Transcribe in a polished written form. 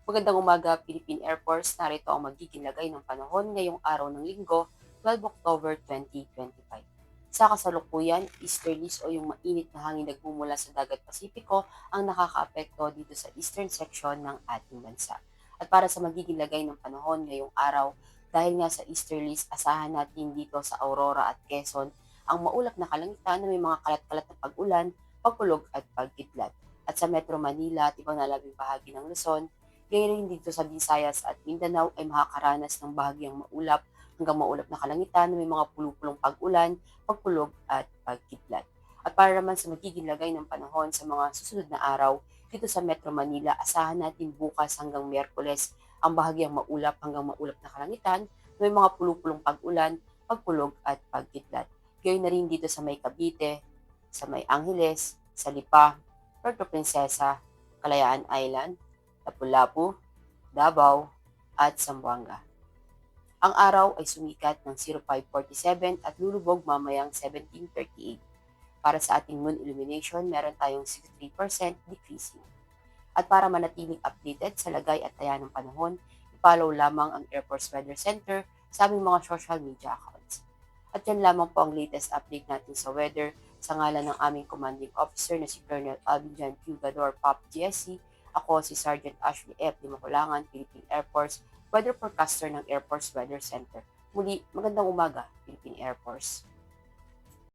Magandang umaga, Philippine Air Force. Narito ang magiging lagay ng panahon ngayong araw ng linggo, 12 October 2025. Sa kasalukuyan, easterlies o yung mainit na hangin nagmumula sa dagat Pasipiko ang nakakaapekto dito sa eastern section ng ating bansa. At para sa magiging lagay ng panahon ngayong araw, dahil nga sa easterlies, asahan natin dito sa Aurora at Quezon ang maulap na kalangitan na may mga kalat-kalat na pag-ulan, pagkulog at pagkidlat. At sa Metro Manila at ibang nalabing bahagi ng Luzon, gayon rin dito sa Visayas at Mindanao ay makakaranas ng bahagyang maulap hanggang maulap na kalangitan na may mga pulupulong pag-ulan, pagkulog at pagkidlat. At para naman sa magiging lagay ng panahon sa mga susunod na araw, dito sa Metro Manila, asahan natin bukas hanggang Miyerkules ang bahagyang maulap hanggang maulap na kalangitan na may mga pulupulong pag-ulan, pagkulog at pagkidlat. Gayon na rin dito sa may Cavite, sa may Angeles, sa Lipa, Puerto Princesa, Kalayaan Island, Lapu-Lapu, Davao, at Zamboanga. Ang araw ay sumikat ng 05:47 at lulubog mamayang 17:38. Para sa ating moon illumination, meron tayong 63% decreasing. At para manatiling updated sa lagay at taya ng panahon, i-follow lamang ang Air Force Weather Center sa aming mga social media accounts. At yan lamang po ang latest update natin sa weather sa ngalan ng aming commanding officer na si Colonel Alvin John Q. Gador, POP GSC. Ako si Sergeant Ashley F. Limakulangan, Philippine Air Force, weather forecaster ng Air Force Weather Center. Muli, magandang umaga, Philippine Air Force.